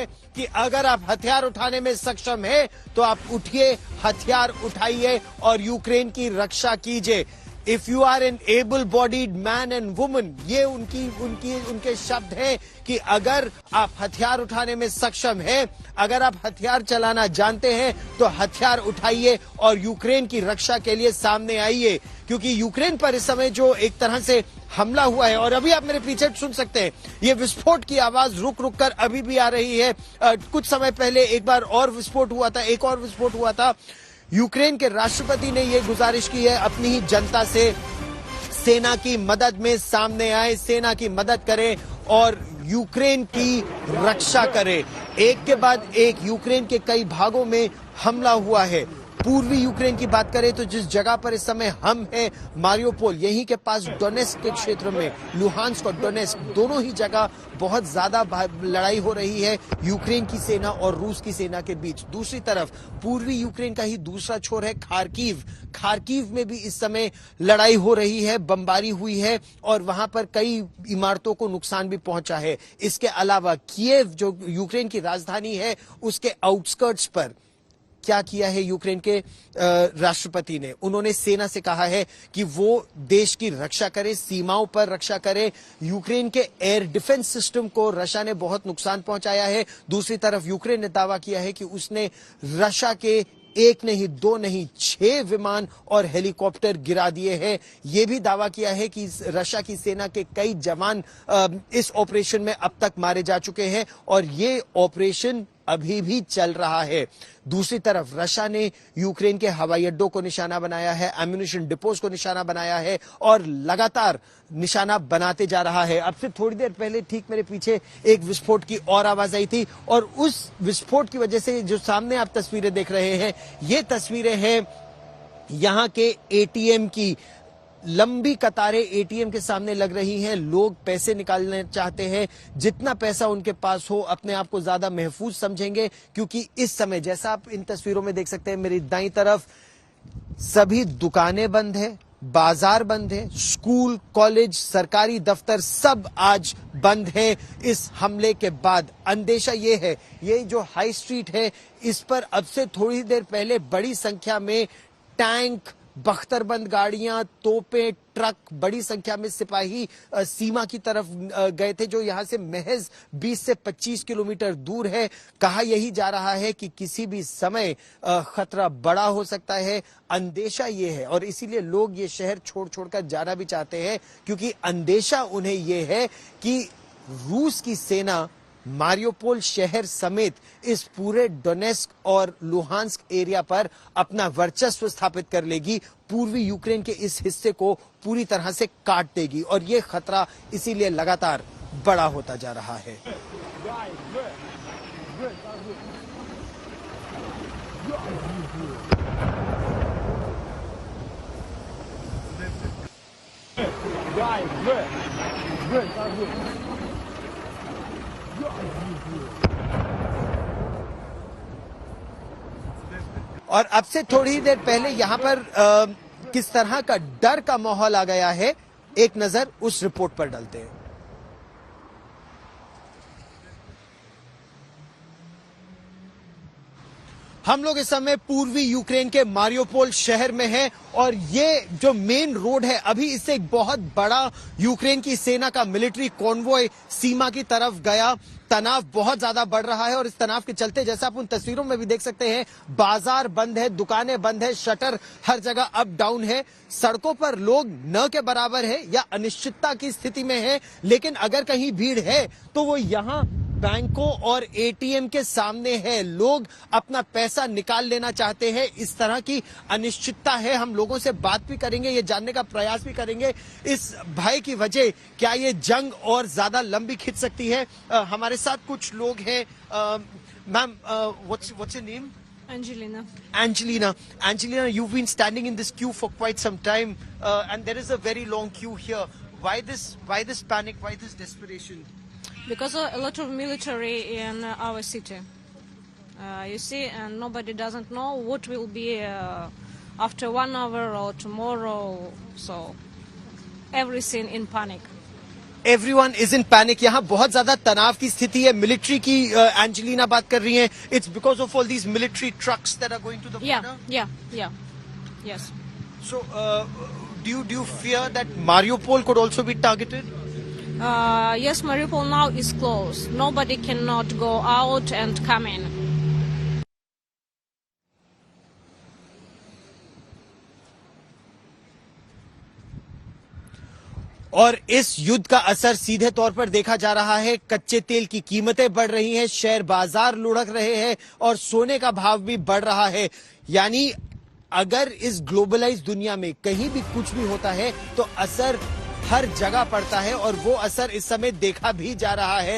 हैं कि अगर आप हथियार उठाने में सक्षम हैं तो आप उठिए, हथियार उठाइए और यूक्रेन की रक्षा कीजिए। If you are an able bodied man and woman, ये उनके शब्द हैं कि अगर आप हथियार उठाने में सक्षम हैं, अगर आप हथियार चलाना जानते हैं तो हथियार उठाइए और यूक्रेन की रक्षा के लिए सामने आइए। क्योंकि यूक्रेन पर इस समय जो एक तरह से हमला हुआ है, और अभी आप मेरे पीछे सुन सकते हैं ये विस्फोट की आवाज रुक रुक कर अभी भी आ रही है। कुछ समय पहले एक बार और विस्फोट हुआ था, एक और विस्फोट हुआ था। यूक्रेन के राष्ट्रपति ने यह गुजारिश की है अपनी ही जनता से, सेना की मदद में सामने आए, सेना की मदद करें और यूक्रेन की रक्षा करें। एक के बाद एक यूक्रेन के कई भागों में हमला हुआ है। पूर्वी यूक्रेन की बात करें तो जिस जगह पर इस समय हम हैं, मारियोपोल, यहीं के पास डोनेस्क के क्षेत्र में, लुहांस्क और डोनेस्क दोनों ही जगह बहुत ज्यादा लड़ाई हो रही है यूक्रेन की सेना और रूस की सेना के बीच। दूसरी तरफ पूर्वी यूक्रेन का ही दूसरा छोर है खार्किव। खार्किव में भी इस समय लड़ाई हो रही है, बमबारी हुई है और वहां पर कई इमारतों को नुकसान भी पहुंचा है। इसके अलावा कीव जो यूक्रेन की राजधानी है, उसके आउटस्कर्ट्स पर क्या किया है यूक्रेन के राष्ट्रपति ने? उन्होंने सेना से कहा है कि वो देश की रक्षा करे, सीमाओं पर रक्षा करे। यूक्रेन के एयर डिफेंस सिस्टम को रशिया ने बहुत नुकसान पहुंचाया है। दूसरी तरफ यूक्रेन ने दावा किया है कि उसने रशिया के एक नहीं, दो नहीं, 6 विमान और हेलीकॉप्टर गिरा दिए हैं। यह भी दावा किया है कि रशिया की सेना के कई जवान इस ऑपरेशन में अब तक मारे जा चुके हैं और ये ऑपरेशन अभी भी चल रहा है। दूसरी तरफ रशिया ने यूक्रेन के हवाई अड्डों को निशाना बनाया है, एम्यूनिशन डिपोज को निशाना बनाया है और लगातार निशाना बनाते जा रहा है। अब से थोड़ी देर पहले ठीक मेरे पीछे एक विस्फोट की और आवाज आई थी और उस विस्फोट की वजह से जो सामने आप तस्वीरें देख रहे हैं, ये तस्वीरें हैं यहां के एटीएम की। लंबी कतारें एटीएम के सामने लग रही हैं। लोग पैसे निकालना चाहते हैं, जितना पैसा उनके पास हो अपने आप को ज्यादा महफूज समझेंगे, क्योंकि इस समय जैसा आप इन तस्वीरों में देख सकते हैं मेरी दाईं तरफ, सभी दुकानें बंद है, बाजार बंद है, स्कूल, कॉलेज, सरकारी दफ्तर सब आज बंद है। इस हमले के बाद अंदेशा ये है, ये जो हाई स्ट्रीट है इस पर अब से थोड़ी देर पहले बड़ी संख्या में टैंक, बख्तरबंद गाड़ियां, तोपें, ट्रक, बड़ी संख्या में सिपाही सीमा की तरफ गए थे जो यहां से महज 20 से 25 किलोमीटर दूर है। कहा यही जा रहा है कि किसी भी समय खतरा बड़ा हो सकता है। अंदेशा ये है और इसीलिए लोग ये शहर छोड़ छोड़कर जाना भी चाहते हैं, क्योंकि अंदेशा उन्हें ये है कि रूस की सेना मारियोपोल शहर समेत इस पूरे डोनेस्क और लुहांस्क एरिया पर अपना वर्चस्व स्थापित कर लेगी, पूर्वी यूक्रेन के इस हिस्से को पूरी तरह से काट देगी और ये खतरा इसीलिए लगातार बड़ा होता जा रहा है। और अब से थोड़ी देर पहले यहां पर किस तरह का डर का माहौल आ गया है, एक नजर उस रिपोर्ट पर डालते हैं। हम लोग इस समय पूर्वी यूक्रेन के मारियोपोल शहर में हैं और ये जो मेन रोड है, अभी इससे एक बहुत बड़ा यूक्रेन की सेना का मिलिट्री कॉन्वॉय सीमा की तरफ गया। तनाव बहुत ज्यादा बढ़ रहा है और इस तनाव के चलते जैसा आप उन तस्वीरों में भी देख सकते हैं, बाजार बंद है, दुकानें बंद है, शटर हर जगह अप डाउन है, सड़कों पर लोग न के बराबर है या अनिश्चितता की स्थिति में है। लेकिन अगर कहीं भीड़ है तो वो यहां बैंकों और एटीएम के सामने है। लोग अपना पैसा निकाल लेना चाहते हैं। इस तरह की अनिश्चितता है। हम लोगों से बात भी करेंगे, ये जानने का प्रयास भी करेंगे इस भय की वजह, क्या ये जंग और ज्यादा लंबी खिंच सकती है। हमारे साथ कुछ लोग हैं। Ma'am, what's your name? Angelina, you've been standing in this queue for quite some time, and there is a very long queue here. Why this panic? Why this desperation? Because a lot of military in our city, you see, and nobody doesn't know what will be after 1 hour or tomorrow. So everything in panic. everyone is in panic. यहाँ बहुत ज्यादा तनाव की स्थिति है. Military की Angelina बात कर रही हैं. It's because of all these military trucks that are going to the border. Yeah. Yes. So, do you fear that Mariupol could also be targeted? Yes, Mariupol now is closed. Nobody cannot go out and come in. और इस युद्ध का असर सीधे तौर पर देखा जा रहा है. कच्चे तेल की कीमतें बढ़ रही हैं, शेयर बाजार लुढ़क रहे हैं और सोने का भाव भी बढ़ रहा है. यानी अगर इस ग्लोबलाइज दुनिया में कहीं भी कुछ भी होता है तो असर हर जगह पड़ता है और वो असर इस समय देखा भी जा रहा है.